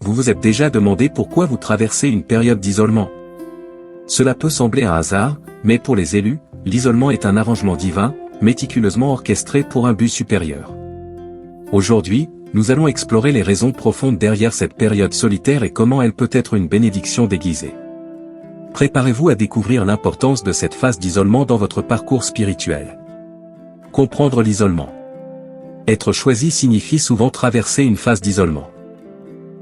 vous vous êtes déjà demandé pourquoi vous traversez une période d'isolement? Cela peut sembler un hasard, mais pour les élus, l'isolement est un arrangement divin, méticuleusement orchestré pour un but supérieur. Aujourd'hui, nous allons explorer les raisons profondes derrière cette période solitaire et comment elle peut être une bénédiction déguisée. Préparez-vous à découvrir l'importance de cette phase d'isolement dans votre parcours spirituel. Comprendre l'isolement. Être choisi signifie souvent traverser une phase d'isolement.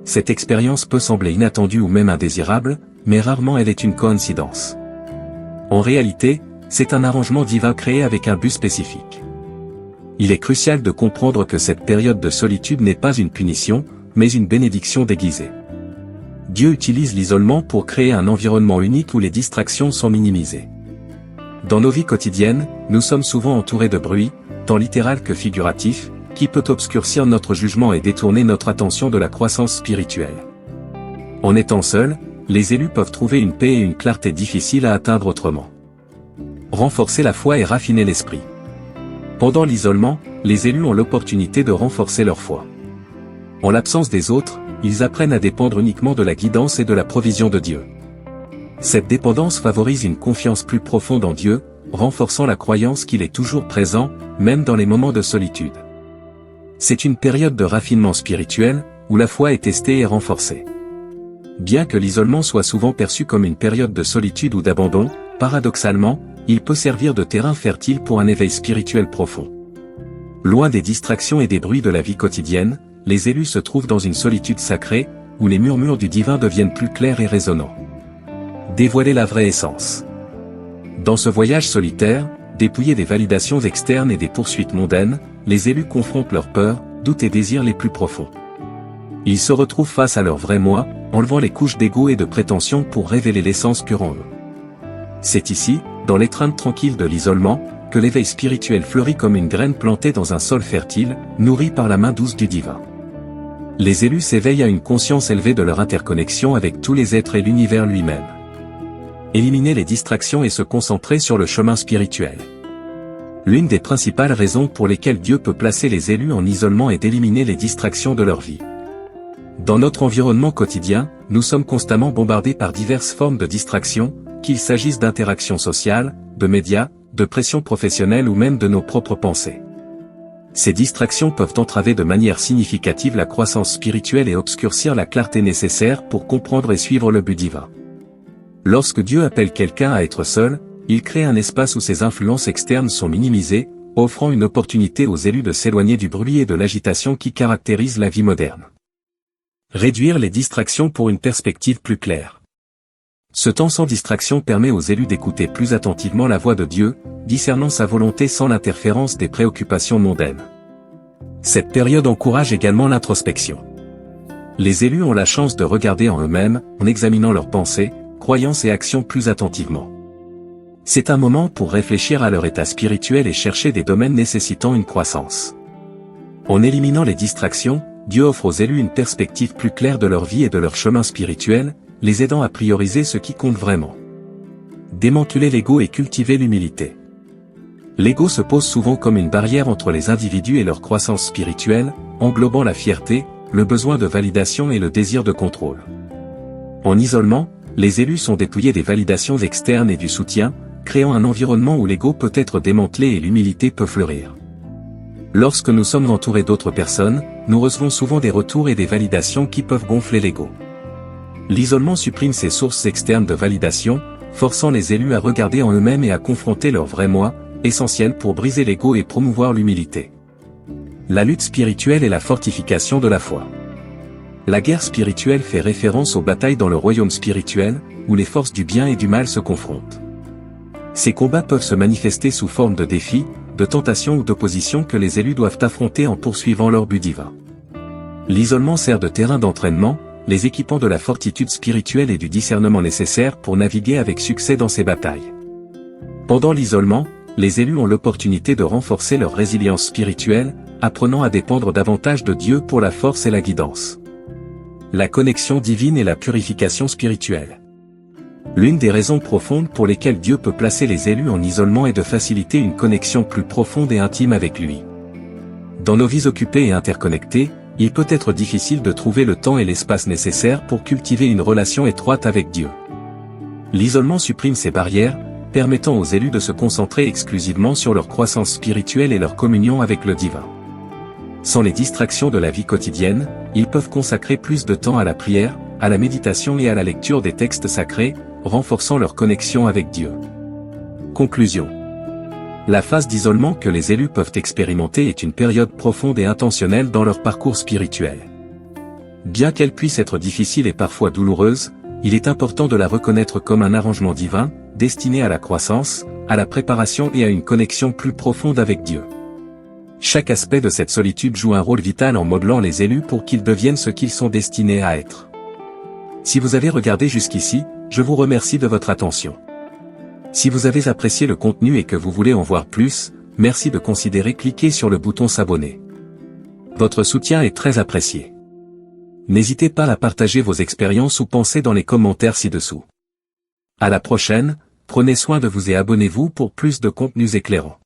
Cette expérience peut sembler inattendue ou même indésirable, mais rarement elle est une coïncidence. En réalité, c'est un arrangement divin créé avec un but spécifique. Il est crucial de comprendre que cette période de solitude n'est pas une punition, mais une bénédiction déguisée. Dieu utilise l'isolement pour créer un environnement unique où les distractions sont minimisées. Dans nos vies quotidiennes, nous sommes souvent entourés de bruit, tant littéral que figuratif, qui peut obscurcir notre jugement et détourner notre attention de la croissance spirituelle. En étant seuls, les élus peuvent trouver une paix et une clarté difficiles à atteindre autrement. Renforcer la foi et raffiner l'esprit. Pendant l'isolement, les élus ont l'opportunité de renforcer leur foi. En l'absence des autres, ils apprennent à dépendre uniquement de la guidance et de la provision de Dieu. Cette dépendance favorise une confiance plus profonde en Dieu, renforçant la croyance qu'il est toujours présent, même dans les moments de solitude. C'est une période de raffinement spirituel, où la foi est testée et renforcée. Bien que l'isolement soit souvent perçu comme une période de solitude ou d'abandon, paradoxalement, il peut servir de terrain fertile pour un éveil spirituel profond. Loin des distractions et des bruits de la vie quotidienne, les élus se trouvent dans une solitude sacrée, où les murmures du divin deviennent plus clairs et résonnants. Dévoiler la vraie essence. Dans ce voyage solitaire, dépouillés des validations externes et des poursuites mondaines, les élus confrontent leurs peurs, doutes et désirs les plus profonds. Ils se retrouvent face à leur vrai moi, enlevant les couches d'ego et de prétention pour révéler l'essence pure en eux. C'est ici, dans l'étreinte tranquille de l'isolement, que l'éveil spirituel fleurit comme une graine plantée dans un sol fertile, nourri par la main douce du divin. Les élus s'éveillent à une conscience élevée de leur interconnexion avec tous les êtres et l'univers lui-même. Éliminer les distractions et se concentrer sur le chemin spirituel. L'une des principales raisons pour lesquelles Dieu peut placer les élus en isolement est d'éliminer les distractions de leur vie. Dans notre environnement quotidien, nous sommes constamment bombardés par diverses formes de distractions, qu'il s'agisse d'interactions sociales, de médias, de pression professionnelle ou même de nos propres pensées. Ces distractions peuvent entraver de manière significative la croissance spirituelle et obscurcir la clarté nécessaire pour comprendre et suivre le but divin. Lorsque Dieu appelle quelqu'un à être seul, il crée un espace où ses influences externes sont minimisées, offrant une opportunité aux élus de s'éloigner du bruit et de l'agitation qui caractérisent la vie moderne. Réduire les distractions pour une perspective plus claire. Ce temps sans distraction permet aux élus d'écouter plus attentivement la voix de Dieu, discernant sa volonté sans l'interférence des préoccupations mondaines. Cette période encourage également l'introspection. Les élus ont la chance de regarder en eux-mêmes, en examinant leurs pensées, croyances et actions plus attentivement. C'est un moment pour réfléchir à leur état spirituel et chercher des domaines nécessitant une croissance. En éliminant les distractions, Dieu offre aux élus une perspective plus claire de leur vie et de leur chemin spirituel, les aidant à prioriser ce qui compte vraiment. Démanteler l'ego et cultiver l'humilité. L'ego se pose souvent comme une barrière entre les individus et leur croissance spirituelle, englobant la fierté, le besoin de validation et le désir de contrôle. En isolement, les élus sont dépouillés des validations externes et du soutien, créant un environnement où l'ego peut être démantelé et l'humilité peut fleurir. Lorsque nous sommes entourés d'autres personnes, nous recevons souvent des retours et des validations qui peuvent gonfler l'ego. L'isolement supprime ces sources externes de validation, forçant les élus à regarder en eux-mêmes et à confronter leur vrai moi, essentiel pour briser l'ego et promouvoir l'humilité. La lutte spirituelle et la fortification de la foi. La guerre spirituelle fait référence aux batailles dans le royaume spirituel, où les forces du bien et du mal se confrontent. Ces combats peuvent se manifester sous forme de défis, de tentations ou d'oppositions que les élus doivent affronter en poursuivant leur but divin. L'isolement sert de terrain d'entraînement, les équipant de la fortitude spirituelle et du discernement nécessaire pour naviguer avec succès dans ces batailles. Pendant l'isolement, les élus ont l'opportunité de renforcer leur résilience spirituelle, apprenant à dépendre davantage de Dieu pour la force et la guidance. La connexion divine et la purification spirituelle. L'une des raisons profondes pour lesquelles Dieu peut placer les élus en isolement est de faciliter une connexion plus profonde et intime avec lui. Dans nos vies occupées et interconnectées, il peut être difficile de trouver le temps et l'espace nécessaires pour cultiver une relation étroite avec Dieu. L'isolement supprime ces barrières, permettant aux élus de se concentrer exclusivement sur leur croissance spirituelle et leur communion avec le divin. Sans les distractions de la vie quotidienne, ils peuvent consacrer plus de temps à la prière, à la méditation et à la lecture des textes sacrés, renforçant leur connexion avec Dieu. Conclusion. La phase d'isolement que les élus peuvent expérimenter est une période profonde et intentionnelle dans leur parcours spirituel. Bien qu'elle puisse être difficile et parfois douloureuse, il est important de la reconnaître comme un arrangement divin, destiné à la croissance, à la préparation et à une connexion plus profonde avec Dieu. Chaque aspect de cette solitude joue un rôle vital en modelant les élus pour qu'ils deviennent ce qu'ils sont destinés à être. Si vous avez regardé jusqu'ici, je vous remercie de votre attention. Si vous avez apprécié le contenu et que vous voulez en voir plus, merci de considérer cliquer sur le bouton s'abonner. Votre soutien est très apprécié. N'hésitez pas à partager vos expériences ou pensées dans les commentaires ci-dessous. À la prochaine, prenez soin de vous et abonnez-vous pour plus de contenus éclairants.